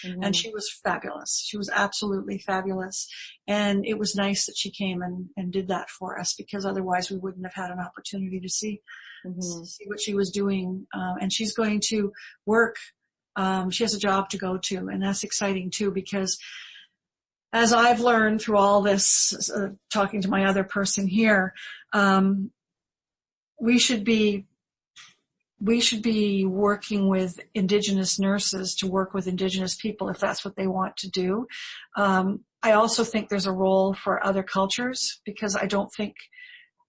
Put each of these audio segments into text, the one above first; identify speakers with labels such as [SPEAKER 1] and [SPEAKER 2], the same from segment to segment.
[SPEAKER 1] And she was fabulous. She was absolutely fabulous. And it was nice that she came and did that for us, because otherwise we wouldn't have had an opportunity to see what she was doing. And she's going to work. She has a job to go to, and that's exciting too, because as I've learned through all this, talking to my other person here, we should be working with Indigenous nurses to work with Indigenous people if that's what they want to do. I also think there's a role for other cultures, because I don't think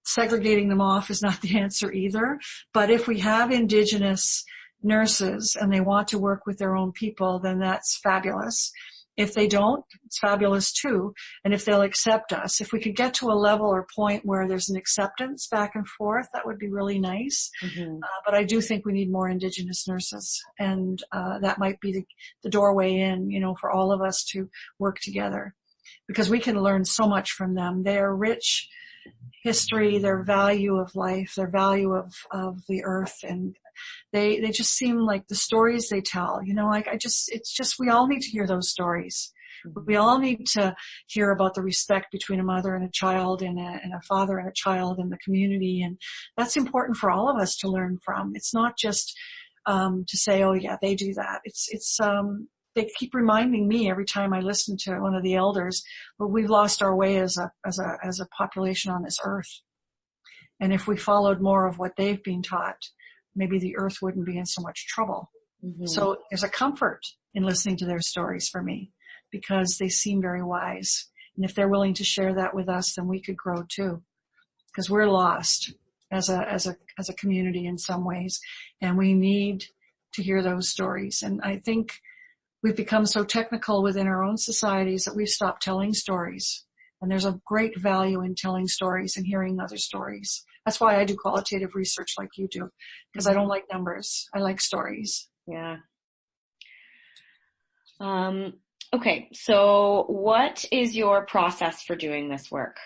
[SPEAKER 1] segregating them off is not the answer either. But if we have Indigenous nurses and they want to work with their own people, then that's fabulous. If they don't, it's fabulous too. And if they'll accept us, if we could get to a level or point where there's an acceptance back and forth, that would be really nice. But I do think we need more Indigenous nurses, and that might be the doorway in, for all of us to work together, because we can learn so much from them. Their rich history, their value of life, their value of the earth, and they just seem like the stories they tell, it's just, we all need to hear those stories. We all need to hear about the respect between a mother and a child, and a father and a child in the community. And that's important for all of us to learn from. It's not just, to say, oh yeah, they do that. They keep reminding me every time I listen to one of the elders, well, we've lost our way as a population on this earth. And if we followed more of what they've been taught, maybe the earth wouldn't be in so much trouble. So there's a comfort in listening to their stories for me, because they seem very wise. And if they're willing to share that with us, then we could grow too, because we're lost as a community in some ways, and we need to hear those stories. And I think we've become so technical within our own societies that we've stopped telling stories. And there's a great value in telling stories and hearing other stories. That's why I do qualitative research like you do, because I don't like numbers. I like stories.
[SPEAKER 2] Yeah. Okay. So what is your process for doing this work?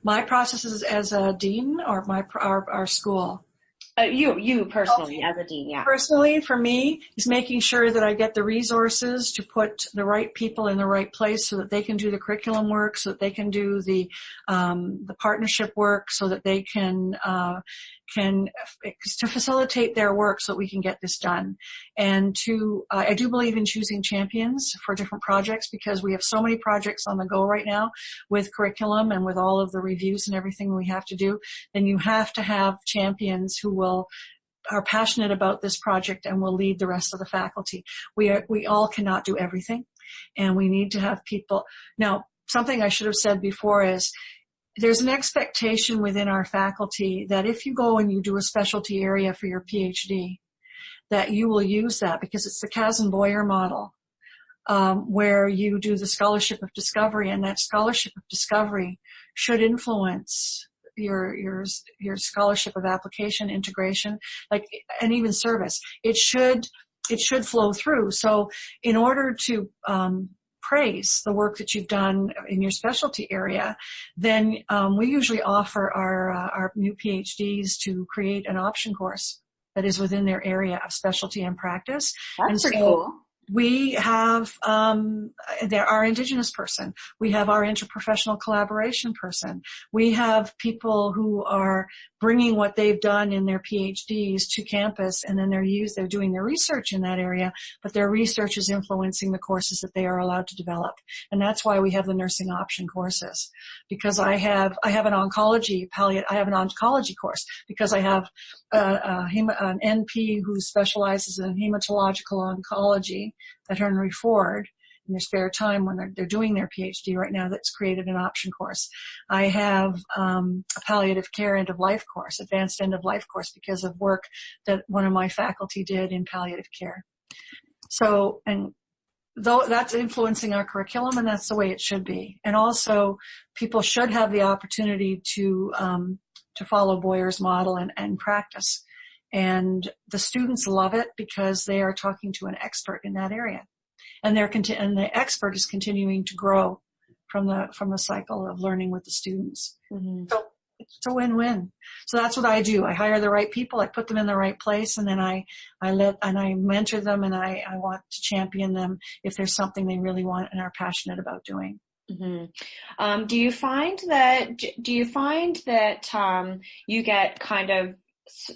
[SPEAKER 1] My process is as a dean, or our school.
[SPEAKER 2] You personally, as a dean, yeah.
[SPEAKER 1] Personally, for me, is making sure that I get the resources to put the right people in the right place, so that they can do the curriculum work, so that they can do the partnership work, so that they can to facilitate their work, so that we can get this done. And I do believe in choosing champions for different projects, because we have so many projects on the go right now with curriculum and with all of the reviews and everything we have to do. Then you have to have champions who are passionate about this project and will lead the rest of the faculty. We all cannot do everything, and we need to have people. Now, something I should have said before is, there's an expectation within our faculty that if you go and you do a specialty area for your PhD, that you will use that, because it's the Kazan-Boyer model, where you do the scholarship of discovery, and that scholarship of discovery should influence your scholarship of application, integration, and even service. It should flow through. So in order to praise the work that you've done in your specialty area, then we usually offer our new PhDs to create an option course that is within their area of specialty and practice.
[SPEAKER 2] That's pretty cool.
[SPEAKER 1] We have our Indigenous person. We have our interprofessional collaboration person. We have people who are bringing what they've done in their PhDs to campus, and then they're doing their research in that area, but their research is influencing the courses that they are allowed to develop. And that's why we have the nursing option courses, because I have an oncology course, because I have an NP who specializes in hematological oncology at Henry Ford in their spare time when they're doing their PhD right now, that's created an option course. I have a palliative care end-of-life course, advanced end-of-life course, because of work that one of my faculty did in palliative care. So, and though that's influencing our curriculum, and that's the way it should be. And also, people should have the opportunity to follow Boyer's model and practice. And the students love it, because they are talking to an expert in that area. And the expert is continuing to grow from the cycle of learning with the students. So it's a win-win. So that's what I do. I hire the right people, I put them in the right place, and then I mentor them, and I want to champion them if there's something they really want and are passionate about doing.
[SPEAKER 2] Mm-hmm. Do you find that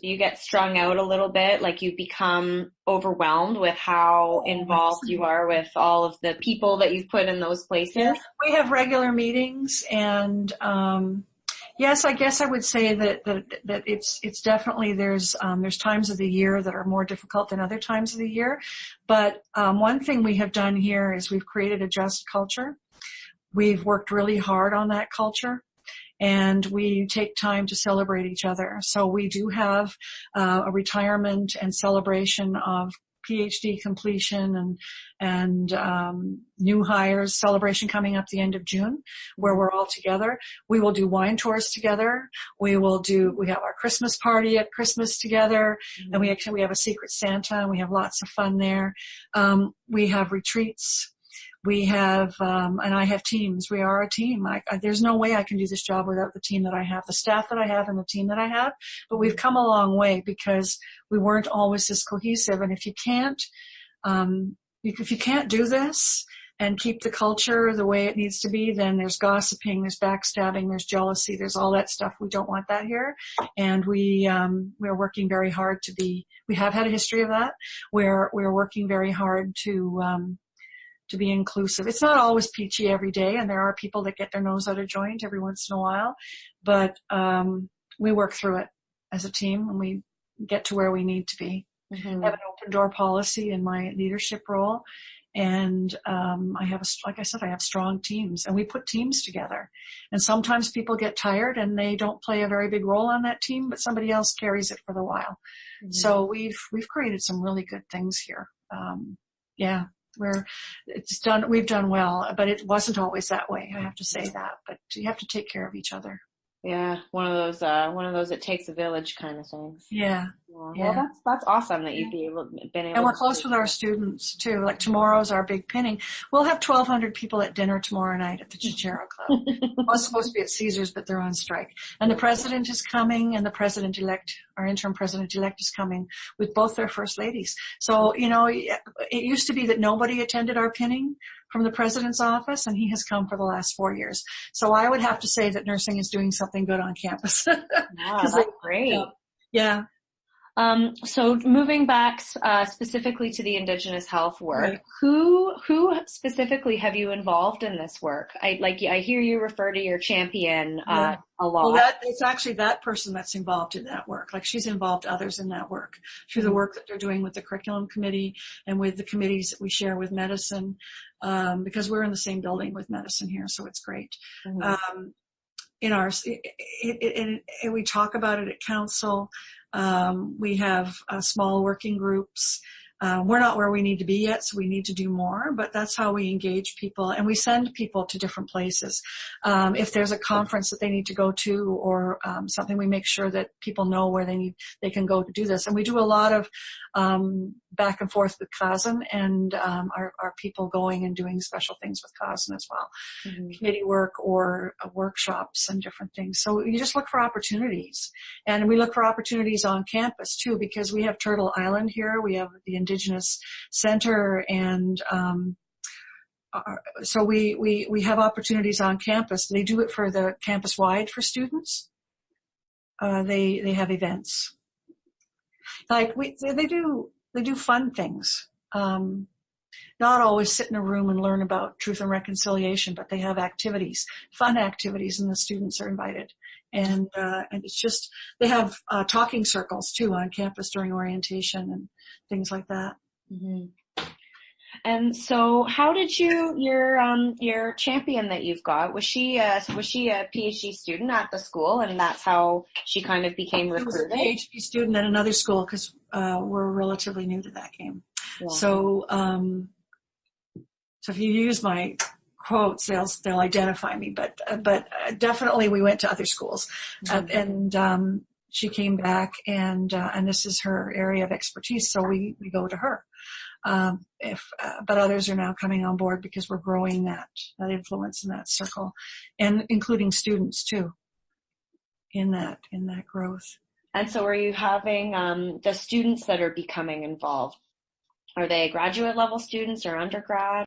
[SPEAKER 2] you get strung out a little bit, like you become overwhelmed with how involved you are with all of the people that you've put in those places?
[SPEAKER 1] Yeah, we have regular meetings, and yes, I guess I would say that it's definitely there's times of the year that are more difficult than other times of the year. But one thing we have done here is we've created a just culture. We've worked really hard on that culture, and we take time to celebrate each other. So we do have a retirement and celebration of PhD completion and new hires celebration coming up the end of June, where we're all together. We will do wine tours together. We have our Christmas party at Christmas together, and we have a secret Santa, and we have lots of fun there. We have retreats. We have, and I have teams. We are a team. There's no way I can do this job without the team that I have, the staff that I have and the team that I have. But we've come a long way because we weren't always this cohesive. And if you can't do this and keep the culture the way it needs to be, then there's gossiping, there's backstabbing, there's jealousy, there's all that stuff. We don't want that here. And we're working very hard we have had a history of that. We're working very hard to be inclusive. It's not always peachy every day, and there are people that get their nose out of joint every once in a while, but we work through it as a team, and we get to where we need to be.
[SPEAKER 2] Mm-hmm.
[SPEAKER 1] I have an open door policy in my leadership role, and like I said, I have strong teams, and we put teams together. And sometimes people get tired, and they don't play a very big role on that team, but somebody else carries it for the while. Mm-hmm. So we've created some really good things here. Yeah. We've done well, but it wasn't always that way. I have to say that, but you have to take care of each other.
[SPEAKER 2] Yeah. One of those, it takes a village kind of things.
[SPEAKER 1] Yeah.
[SPEAKER 2] Well, that's awesome that you've been able
[SPEAKER 1] And we're close with our students too. Like tomorrow's our big pinning. We'll have 1,200 people at dinner tomorrow night at the Chichero Club. It was supposed to be at Caesars, but they're on strike. And the president is coming, and our interim president-elect is coming with both their first ladies. So, it used to be that nobody attended our pinning from the president's office, and he has come for the last 4 years. So I would have to say that nursing is doing something good on campus.
[SPEAKER 2] Wow, that's great.
[SPEAKER 1] Yeah.
[SPEAKER 2] So moving back specifically to the Indigenous health work,
[SPEAKER 1] right.
[SPEAKER 2] Who specifically have you involved in this work? I hear you refer to your champion a lot.
[SPEAKER 1] Well, it's actually that person that's involved in that work. Like, she's involved others in that work through the work that they're doing with the curriculum committee and with the committees that we share with medicine, because we're in the same building with medicine here, so it's great. Mm-hmm. We talk about it at council. We have small working groups. We're not where we need to be yet, so we need to do more, but that's how we engage people, and we send people to different places. If there's a conference that they need to go to or something, we make sure that people know where they can go to do this. And we do a lot of back and forth with CASN and our people going and doing special things with CASN as well. Mm-hmm. Committee work or workshops and different things. So you just look for opportunities. And we look for opportunities on campus too, because we have Turtle Island here. We have the Indigenous Center, and so we have opportunities on campus. They do it for the campus wide for students. They have events. Like they do fun things. Not always sit in a room and learn about truth and reconciliation, but they have activities, fun activities, and the students are invited. And it's just, they have talking circles too on campus during orientation and things like that.
[SPEAKER 2] Mm-hmm. And so how did your champion that you've got, was she a PhD student at the school, and that's how she kind of became recruited?
[SPEAKER 1] She was a PhD student at another school, because we're relatively new to that game. Yeah. So if you use my quotes, they'll identify me, but definitely we went to other schools. Mm-hmm. And she came back, and this is her area of expertise, so we go to her. But others are now coming on board because we're growing that influence in that circle, and including students too. in that growth.
[SPEAKER 2] And so are you having the students that are becoming involved? Are they graduate level students or undergrad?